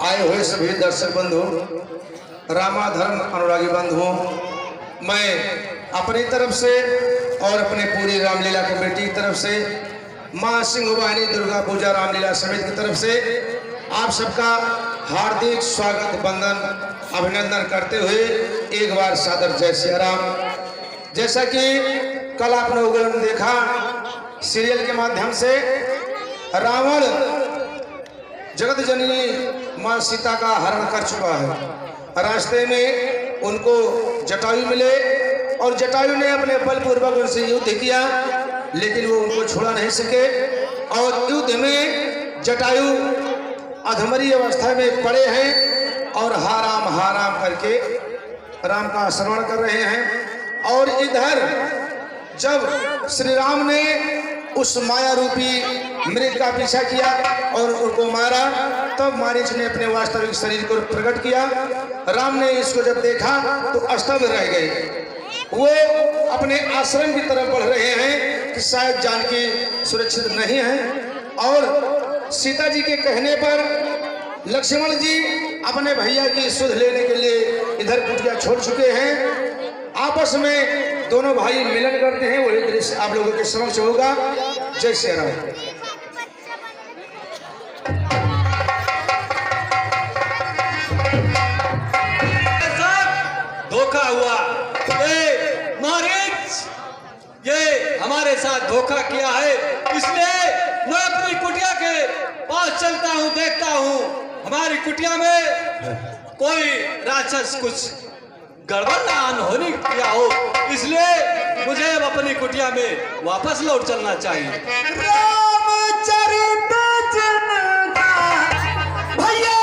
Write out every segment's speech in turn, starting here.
आए हुए सभी दर्शक बंधु, रामाधर्म अनुरागी बंधुओं, मैं अपनी तरफ से और अपने पूरी रामलीला कमेटी की तरफ से मां सिंह वाहिनी दुर्गा पूजा रामलीला समिति की तरफ से आप सबका हार्दिक स्वागत वंदन अभिनंदन करते हुए एक बार सादर जय सिया राम। जैसा कि कल आपने उगलन देखा सीरियल के माध्यम से, रावण जगत जननी मां सीता का हरण कर चुका है। रास्ते में उनको जटायु मिले और जटायु ने अपने बलपूर्वक उनसे युद्ध किया, लेकिन वो उनको छोड़ा नहीं सके और युद्ध में जटायु अधमरी अवस्था में पड़े हैं और हाराम करके राम का स्मरण कर रहे हैं। और इधर जब श्री राम ने उस माया रूपी मृग का पीछा किया और उनको मारा, तब मारीच ने अपने वास्तविक शरीर को प्रकट किया। राम ने इसको जब देखा तो अस्तव्य रह गए। वो अपने आश्रम की तरफ बढ़ रहे हैं कि शायद जानकी सुरक्षित नहीं है। और सीता जी के कहने पर लक्ष्मण जी अपने भैया की सुध लेने के लिए इधर कुटिया छोड़ चुके हैं। आपस में दोनों भाई मिलन करते हैं, वही दृश्य आप लोगों के समक्ष होगा। जय श्री राम। धोखा हुआ, ये मारीच ये हमारे साथ धोखा किया है, इसलिए मैं अपनी कुटिया के पास चलता हूँ, देखता हूँ हमारी कुटिया में कोई राक्षस कुछ गड़बड़ ना अनहोनी किया हो, इसलिए मुझे अब अपनी कुटिया में वापस लौट चलना चाहिए। रामचरित भैया,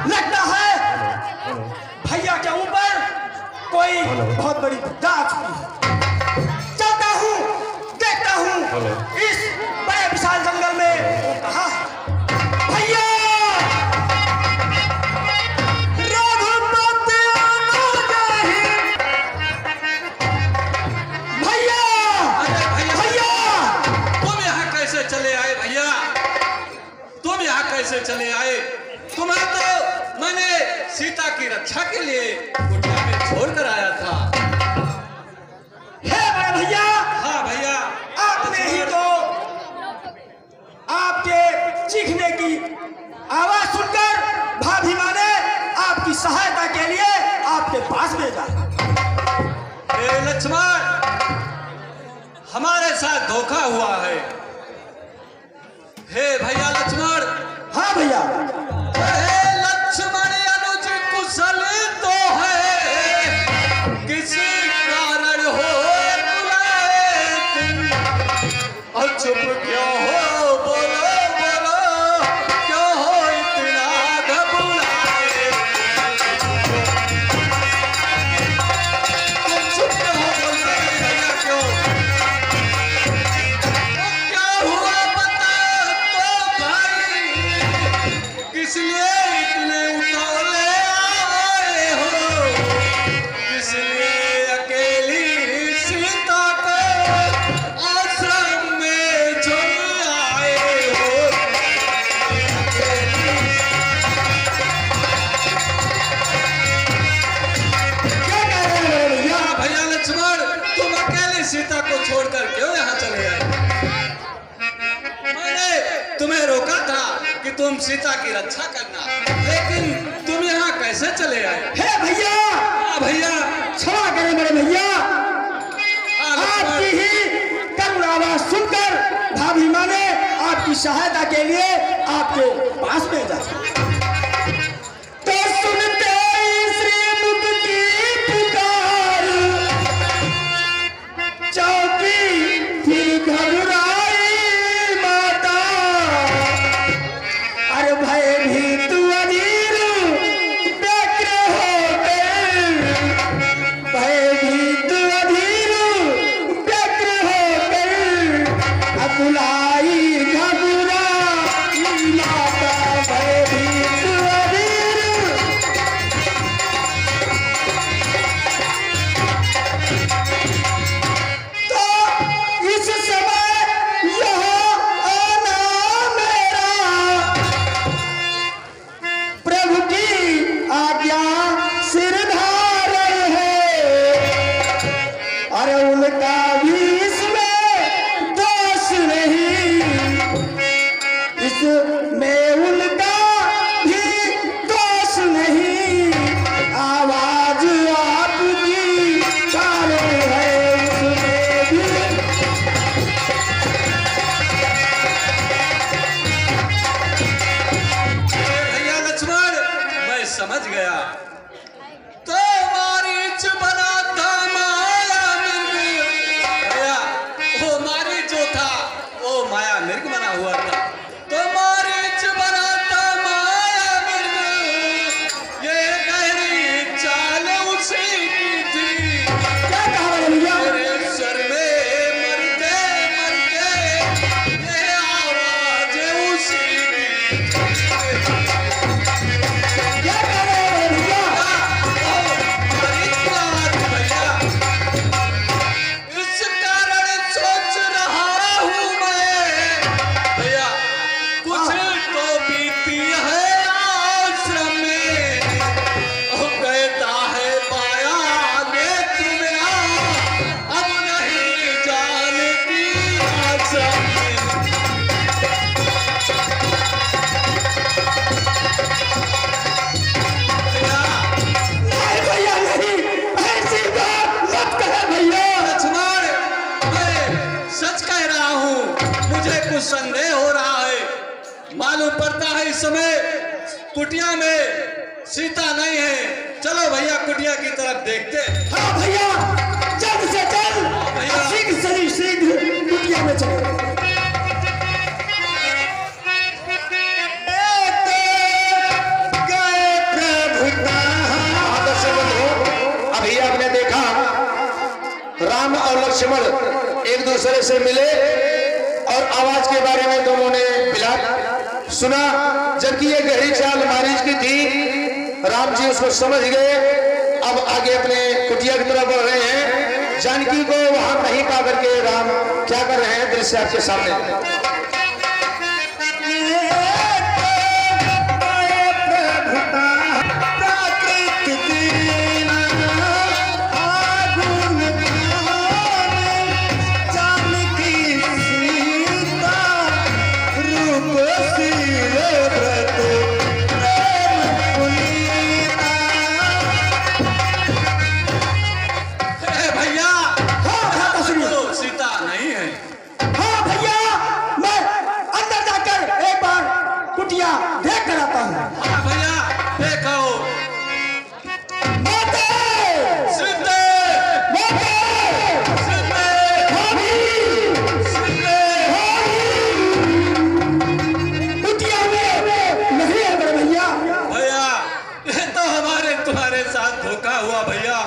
लगता है भैया के ऊपर कोई बहुत बड़ी विपदा आ चुकी है। चलता हूँ, देखता हूँ इस बड़े विशाल जंगल में वो कहाँ है। भैया कैसे चले आए? तुम्हें तो मैंने सीता की रक्षा के लिए कुटिया में छोड़ कर आया था। हे बड़े भैया। हाँ भैया, आपने ही तो आपके चीखने की आवाज सुनकर भाभी माँ ने आपकी सहायता के लिए आपके पास भेजा। हे लक्ष्मण, हमारे साथ धोखा हुआ है। हे भैया लक्ष्मण। हाँ भैया। लक्ष्मण अनुज कुशल तो है, किसी कारण हो बुलाए और चुप क्यों हो, बोलो बोलो क्यों हो इतना घबराए। तुम चुप क्यों हो, बोल रहे भैया क्यों? क्या हुआ बता तो भाई, किसलिए इतने उतावले आए हो? किसलिए अकेली सीता को आश्रम में छोड़ आए हो? क्या कह रहे हैं भैया? भैया लक्ष्मण, तुम अकेले सीता को छोड़कर क्यों यहाँ चले आए? मैंने तुम्हें रोका था कि तुम सीता की रक्षा करना, लेकिन तुम यहाँ कैसे चले आए? हे भैया। हाँ भैया। क्षमा करें बड़े भैया, आपकी ही करुण आवाज सुनकर भाभी माँ ने आपकी सहायता के लिए आपके पास भेजा। तो सुनते ही श्रीमुख की पुकार, चौकी फिर घबराई माता। अरे भयभीत अधीर व्यग्र हो गए, भयभीत अधीर व्यग्र हो गए, अकुलाई घबराई माता। भयभीत अधीर। तो इस समय यहाँ आना मेरा कुटिया में सीता नहीं है। चलो भैया कुटिया की तरफ देखते हैं। हाँ भैया, जल्द से जल्द भैया। शीघ्र से शीघ्र कुटिया में चलो। अभी आपने देखा राम और लक्ष्मण एक दूसरे से मिले और आवाज के बारे में दोनों ने मिलाप सुना, जबकि ये गहरी चाल मारीच की थी। राम जी उसको समझ गए। अब आगे अपने कुटिया की तरफ बढ़ रहे हैं। जानकी को वहां नहीं पा करके राम क्या कर रहे हैं, दृश्य आपके सामने। भैया हाँ सुनिए। तो सीता नहीं है। हाँ भैया, मैं अंदर जाकर एक बार कुटिया देख कर आता हूँ। हाँ भैया देखो। माते! सीते माते! सीते भाभी! सीते। कुटिया में नहीं है बड़े भैया। भैया ये तो तुम्हारे साथ धोखा हुआ भैया।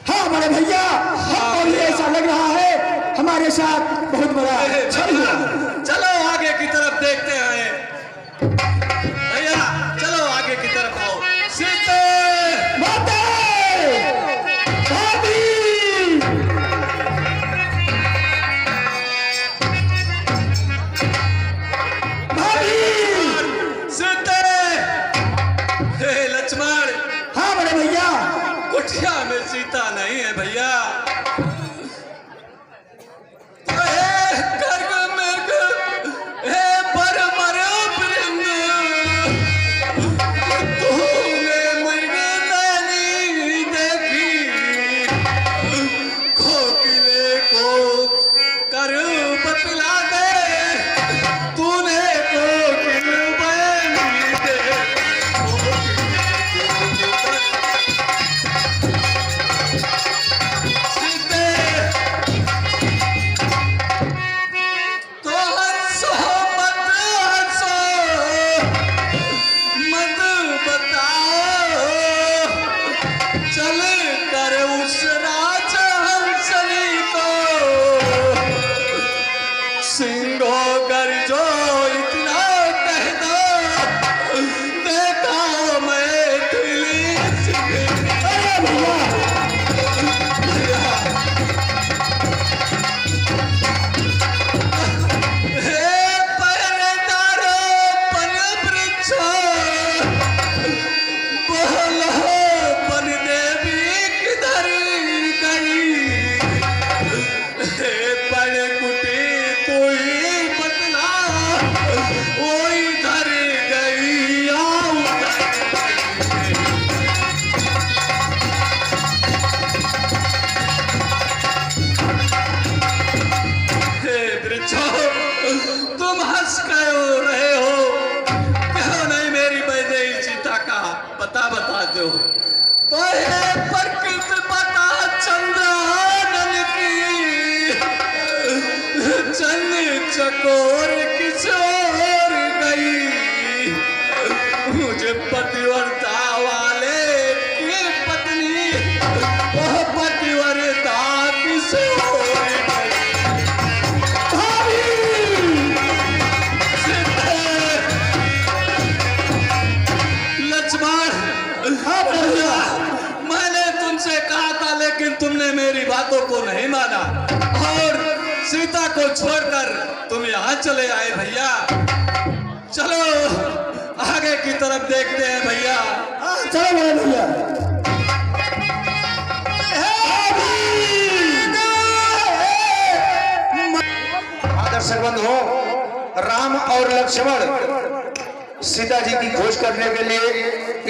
हाँ बड़े भैया, हमको भी ऐसा लग रहा है हमारे साथ बहुत बड़ा छल हुआ। चलो आगे की तरफ देखते हैं। भैया चलो आगे की तरफ आओ। सीते माते! भाभी! भाभी! सीते। हे लक्ष्मण, हाँ बड़े भैया। कुटिया में सीता नहीं है भैया। हे कर्क मृग, हे परमर वृंद, तूने मृग नहीं देखी, कोकिले को कर बतला दे, तूने कोकिल बनी दे। सीते तो हंसो मत हंसो, मत बताओ, चल कर उस राजा हंसनी को, सिंहो गर्जो इतना कह दो, देखा मैं दिली अरे भैया, हे पहरेदारो पन वृक्षो, बोलो पन देवी किधर गई, हे पन कुटी तू ही बतला, वो इधर गई आओ। हे वृक्षो, तुम हंस क्यों रहे हो? क्यों नहीं मेरी वैदेही सीता का पता बताते हो? तो हे प्रकृत पता चंद्रानन की, चंद चकोर किशोर गई, मुझे पतिव्रता वाले की पत्नी, वह पतिव्रता किशोर गई। लक्ष्मण, हाँ भैया। मैंने तुमसे कहा था लेकिन तुमने मेरी बातों को नहीं माना और सीता को छोड़कर तुम यहाँ चले आए भैया। चलो आगे की तरफ देखते हैं भैया। हाँ चलो बड़े भैया। दर्शक बंधुओं, राम और लक्ष्मण सीता जी की खोज करने के लिए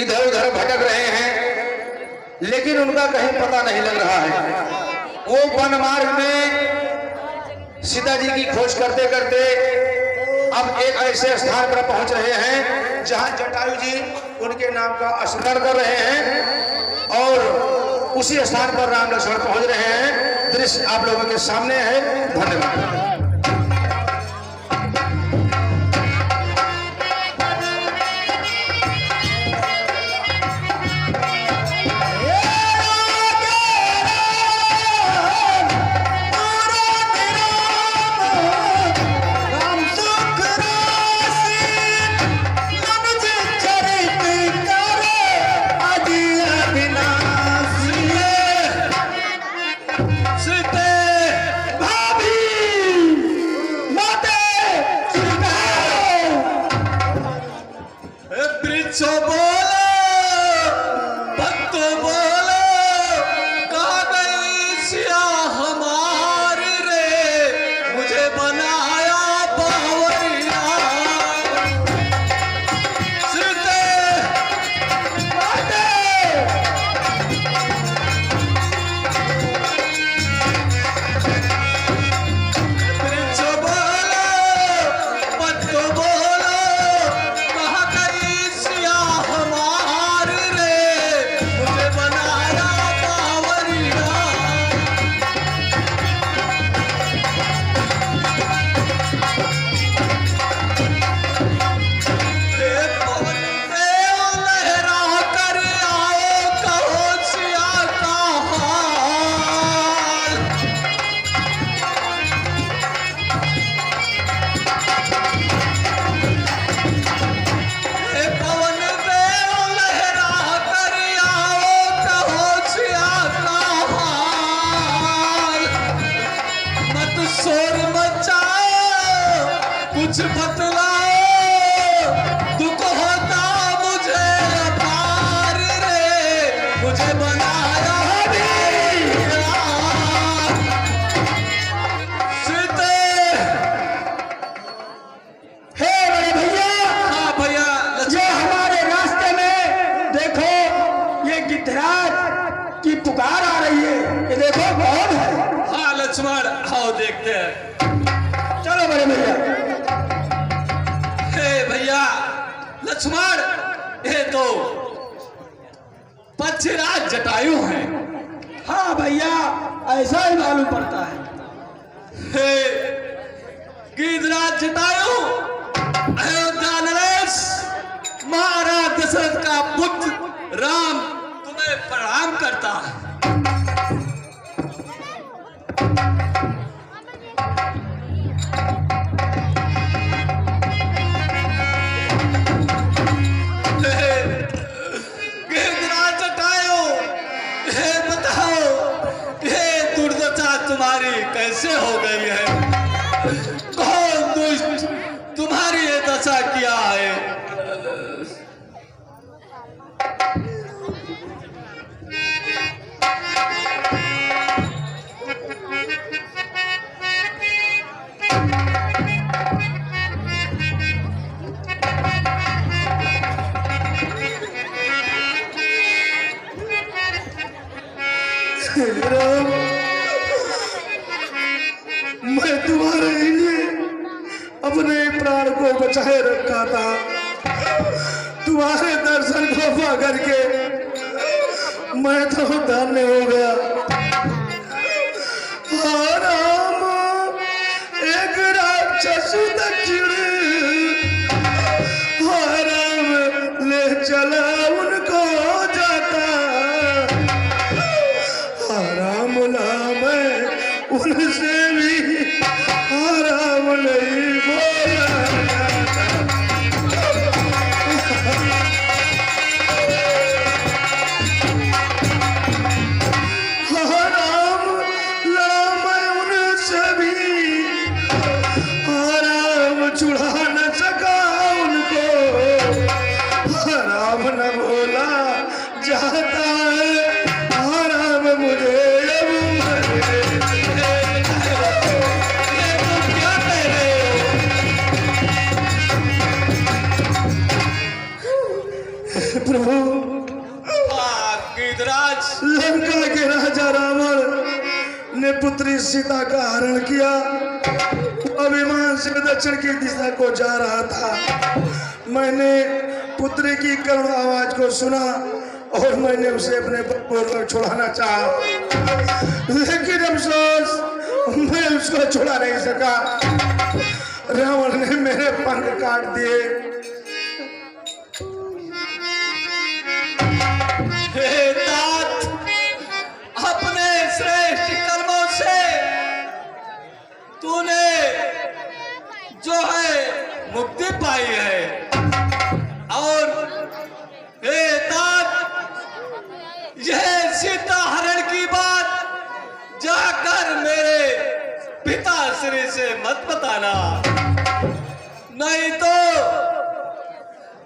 इधर उधर भटक रहे हैं, लेकिन उनका कहीं पता नहीं लग रहा है। वो वन मार्ग में सीता जी की खोज करते करते अब एक ऐसे स्थान पर पहुंच रहे हैं जहां जटायु जी उनके नाम का स्मरण कर रहे हैं और उसी स्थान पर राम लक्ष्मण पहुंच रहे हैं। दृश्य आप लोगों के सामने है। धन्यवाद। कुछ बतलाओ, दुख होता मुझे अपार रे, मुझे बनाया सीते। हे बड़े भैया। हाँ भैया। ये हमारे रास्ते में देखो ये गिद्धराज की पुकार आ रही है, ये देखो कौन है। हाँ लक्ष्मण, आओ देखते हैं। चलो बड़े भैया। भैया लक्ष्मण, ये तो पक्षीराज जटायु हैं। हाँ भैया, ऐसा ही मालूम पड़ता है। हे गिद्धराज जटायु, अयोध्या नरेश, महाराज दशरथ का पुत्र राम तुम्हें प्रणाम करता है। तुम्हारी कैसे हो गई है? कौन दुष्ट तुम्हारी ये दशा किया है? मैं तुम्हारे लिए अपने प्राण को बचाए रखा था। तुम्हारे दर्शन को पा करके मैं तो धन्य हो गया। हाँ राम, एक राक्षस दक्षिण हाँ राम ले चला उनको जाता। हाँ राम नाम उनसे भी आराम नहीं बोला जाता। राम नाम उनसे भी आराम छुड़ा न सका उनको। राम न बोला जाता है आराम मुझे प्रभु। गिद्धराज, लंका के राजा रावण ने पुत्री सीता का हरण किया। अभिमान से दक्षिण की दिशा को जा रहा था। मैंने पुत्री की करुण आवाज को सुना और मैंने उसे अपने पप्पू को छुड़ाना चाहा, लेकिन अफसोस मैं उसको छुड़ा नहीं सका। रावण ने मेरे पंख काट दिए। हे तात, अपने श्रेष्ठ कर्मों से तूने जो है मुक्ति पाई है, और हे तात, यह सीता हरण की बात जाकर मेरे पिताश्री से मत बताना, नहीं तो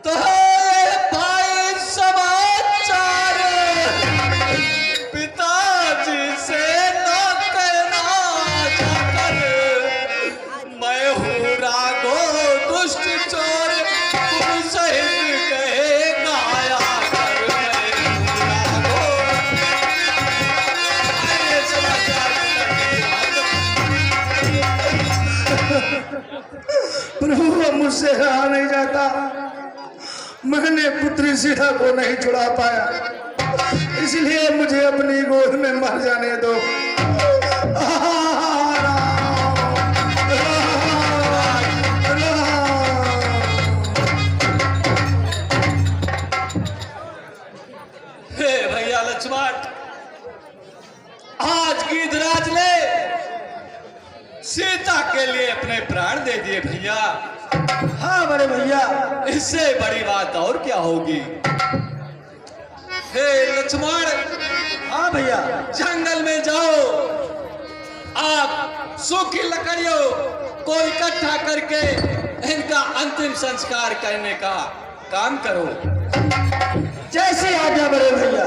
भाई समाचार पिताजी से न कहना जाकर, मैं हूँ राघो दुष्ट चोर, तुम सहित कहे गाया कर, मैं हूँ राघो। आइए समाचार प्रभु अब मुझसे रहा नहीं जाता। मैंने पुत्री सीता को नहीं छुड़ा पाया, इसलिए मुझे अपनी गोद में मर जाने दो। हे भैया लक्ष्मण, आज गिद्धराज ने सीता के लिए अपने प्राण दे दिए भैया। हाँ बड़े भैया, इससे बड़ी बात और क्या होगी। हे लक्ष्मण, हाँ भैया, जंगल में जाओ, आप सूखी लकड़ियों को इकट्ठा करके इनका अंतिम संस्कार करने का काम करो। जैसे आज्ञा बड़े भैया।